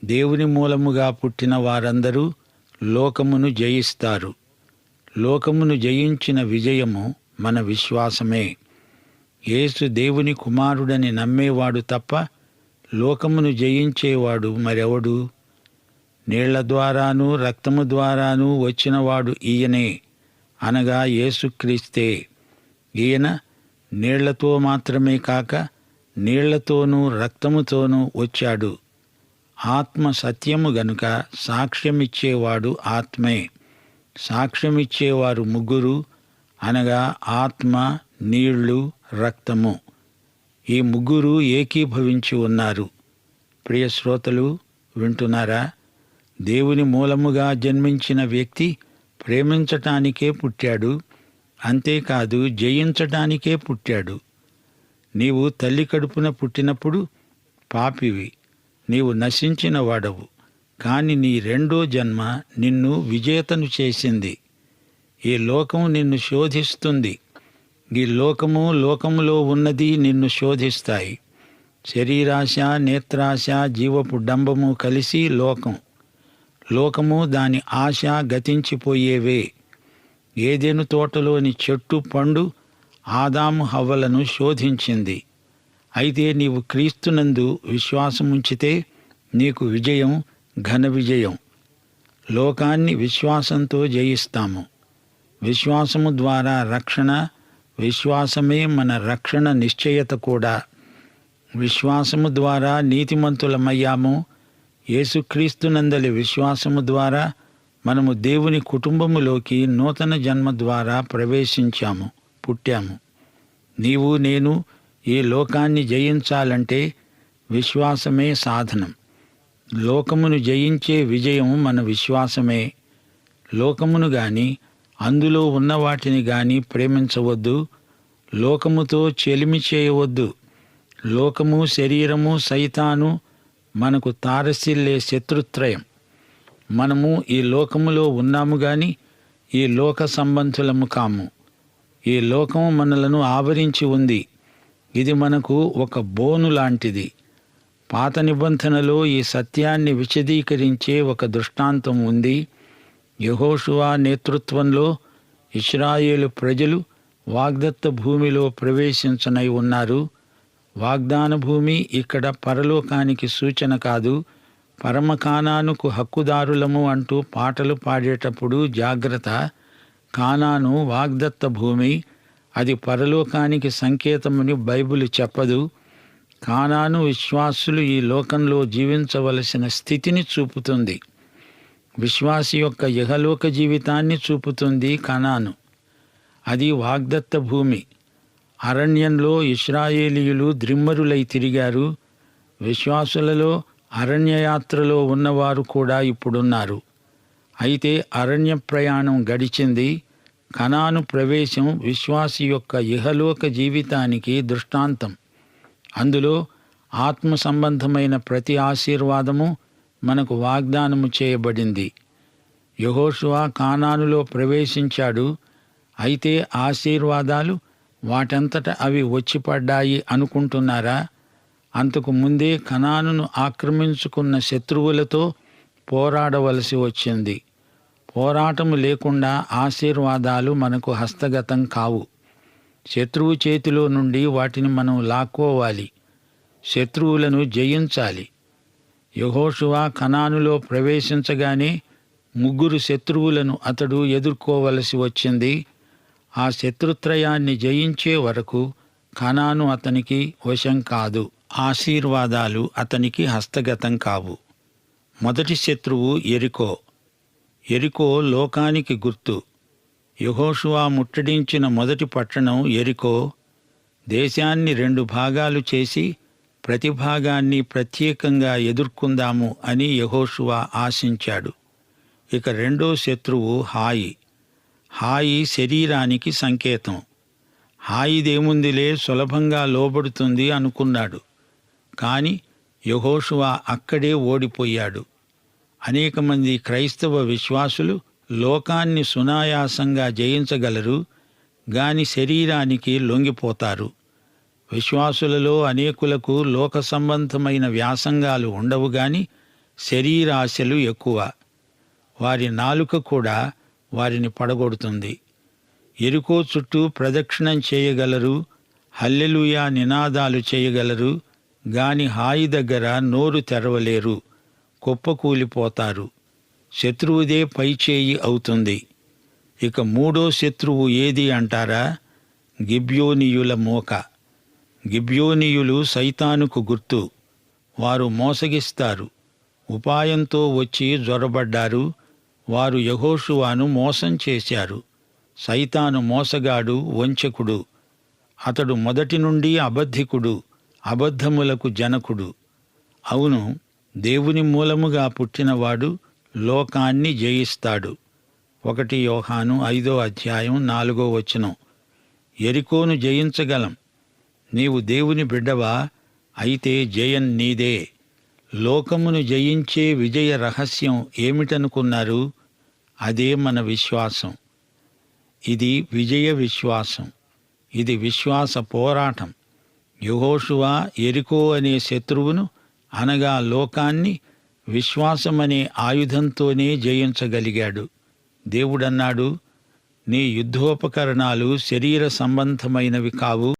దేవుని మూలముగా పుట్టిన వారందరూ లోకమును జయిస్తారు. లోకమును జయించిన విజయము మన విశ్వాసమే. యేసు దేవుని కుమారుడని నమ్మేవాడు తప్ప లోకమును జయించేవాడు మరెవడు? నీళ్ల ద్వారానూ రక్తము ద్వారానూ వచ్చినవాడు ఈయనే, అనగా యేసుక్రీస్తే. ఈయన నీళ్లతో మాత్రమే కాక నీళ్లతోనూ రక్తముతోనూ వచ్చాడు. ఆత్మ సత్యము గనుక సాక్ష్యమిచ్చేవాడు ఆత్మే. సాక్ష్యమిచ్చేవారు ముగ్గురు, అనగా ఆత్మ, నీళ్లు, రక్తము. ఈ ముగ్గురు ఏకీభవించి ఉన్నారు. ప్రియ శ్రోతలు, వింటున్నారా? దేవుని మూలముగా జన్మించిన వ్యక్తి ప్రేమించటానికే పుట్టాడు, అంతేకాదు జయించటానికే పుట్టాడు. నీవు తల్లి కడుపున పుట్టినప్పుడు పాపివి, నీవు నశించిన వాడవు. కాని నీ రెండో జన్మ నిన్ను విజేతను చేసింది. ఈ లోకం నిన్ను శోధిస్తుంది. ఈ లోకము, లోకములో ఉన్నది నిన్ను శోధిస్తాయి. శరీరాశ, నేత్రాశ, జీవపు డంబము కలిసి లోకం. లోకము, దాని ఆశ గతించిపోయేవే. ఏదెను తోటలోని చెట్టు పండు ఆదాము హవ్వలను శోధించింది. అయితే నీవు క్రీస్తునందు విశ్వాసముంచితే నీకు విజయం, ఘన విజయం. లోకాన్ని విశ్వాసంతో జయిస్తాము. విశ్వాసము ద్వారా రక్షణ, విశ్వాసమే మన రక్షణ నిశ్చయత కూడా. విశ్వాసము ద్వారా నీతిమంతులమయ్యాము. యేసుక్రీస్తునందలి విశ్వాసము ద్వారా మనము దేవుని కుటుంబములోకి నూతన జన్మ ద్వారా ప్రవేశించాము, పుట్టాము. నీవు, నేను ఈ లోకాన్ని జయించాలంటే విశ్వాసమే సాధనం. లోకమును జయించే విజయం మన విశ్వాసమే. లోకమును గాని అందులో ఉన్న వాటిని గాని ప్రేమించవద్దు. లోకముతో చెలిమి చేయవద్దు. లోకము, శరీరము, సైతాను మనకు తారసిల్లే శత్రుత్రయం. మనము ఈ లోకములో ఉన్నాము గాని ఈ లోక సంబంధులము కాము. ఈ లోకం మనలను ఆవరించి ఉంది. ఇది మనకు ఒక బోను లాంటిది. పాత నిబంధనలో ఈ సత్యాన్ని విశదీకరించే ఒక దృష్టాంతం ఉంది. యెహోషువ నేతృత్వంలో ఇశ్రాయేలు ప్రజలు వాగ్దత్త భూమిలో ప్రవేశించనై ఉన్నారు. వాగ్దాన భూమి ఇక్కడ పరలోకానికి సూచన కాదు. పరమ కానానుకు హక్కుదారులము అంటూ పాటలు పాడేటప్పుడు జాగ్రత్త. కానాను వాగ్దత్త భూమి, అది పరలోకానికి సంకేతమని బైబిలు చెప్పదు. కానాను విశ్వాసులు ఈ లోకంలో జీవించవలసిన స్థితిని చూపుతుంది. విశ్వాసి యొక్క ఇహలోక జీవితాన్ని చూపుతుంది కానాను. అది వాగ్దత్త భూమి. అరణ్యంలో ఇశ్రాయేలీయులు ద్రిమ్మరులై తిరిగారు. విశ్వాసులలో అరణ్యయాత్రలో ఉన్నవారు కూడా ఇప్పుడున్నారు. అయితే అరణ్య ప్రయాణం గడిచింది. కనాను ప్రవేశం విశ్వాసి యొక్క ఇహలోక జీవితానికి దృష్టాంతం. అందులో ఆత్మ సంబంధమైన ప్రతి ఆశీర్వాదము మనకు వాగ్దానము చేయబడింది. యెహోషువ కానానులో ప్రవేశించాడు. అయితే ఆశీర్వాదాలు వాటంతట అవి వచ్చిపడ్డాయి అనుకుంటున్నారా? అంతకు ముందే కనానును ఆక్రమించుకున్న శత్రువులతో పోరాడవలసి వచ్చింది. పోరాటము లేకుండా ఆశీర్వాదాలు మనకు హస్తగతం కావు. శత్రువు చేతిలో నుండి వాటిని మనం లాక్కోవాలి. శత్రువులను జయించాలి. యెహోషువ కనానులో ప్రవేశించగానే ముగ్గురు శత్రువులను అతడు ఎదుర్కోవలసి వచ్చింది. ఆ శత్రుత్రయాన్ని జయించే వరకు కనాను అతనికి వశం కాదు. ఆశీర్వాదాలు అతనికి హస్తగతం కావు. మొదటి శత్రువు యెరికో. యెరికో లోకానికి గుర్తు. యెహోషువ ముట్టడించిన మొదటి పట్టణం యెరికో. దేశాన్ని 2 భాగాలు చేసి ప్రతి భాగాన్ని ప్రత్యేకంగా ఎదుర్కొందాము అని యెహోషువ ఆశించాడు. ఇక రెండో శత్రువు హాయి. హాయి శరీరానికి సంకేతం. హాయిదేముందిలే, సులభంగా లోబడుతుంది అనుకున్నాడు. కాని యెహోషువ అక్కడే ఓడిపోయాడు. అనేక మంది క్రైస్తవ విశ్వాసులు లోకాన్ని సునాయాసంగా జయించగలరు, గాని శరీరానికి లొంగిపోతారు. విశ్వాసులలో అనేకులకు లోక సంబంధమైన వ్యాసంగాలు ఉండవు గాని శరీరాశలు ఎక్కువ. వారి నాలుక కూడా వారిని పడగొడుతుంది. యెరికో చుట్టూ ప్రదక్షిణం చేయగలరు, హల్లెలూయా నినాదాలు చేయగలరు, గాని హాయి దగ్గర నోరు తెరవలేరు, కుప్పకూలిపోతారు. శత్రువుదే పైచేయి అవుతుంది. ఇక మూడో శత్రువు ఏది అంటారా? గిబ్యోనీయుల మోక. గిబ్యోనీయులు సైతానుకు గుర్తు. వారు మోసగిస్తారు. ఉపాయంతో వచ్చి జొరబడ్డారు. వారు యెహోషువను మోసం చేశారు. సైతాను మోసగాడు, వంచకుడు. అతడు మొదటి నుండి అబద్ధికుడు, అబద్ధములకు జనకుడు. అవును, దేవుని మూలముగా పుట్టినవాడు లోకాన్ని జయిస్తాడు. 1 యోహాను 5:4 యెరికోను జయించగలం. నీవు దేవుని బిడ్డవా? అయితే జయం నీదే. లోకమును జయించే విజయ రహస్యం ఏమిటనుకున్నారు? అదే మన విశ్వాసం. ఇది విజయ విశ్వాసం. ఇది విశ్వాస పోరాటం. యెహోషువ యెరికో అనే శత్రువును, అనగా లోకాన్ని, విశ్వాసమనే ఆయుధంతోనే జయించగలిగాడు. దేవుడన్నాడు, నీ యుద్ధోపకరణాలు శరీర సంబంధమైనవి కావు,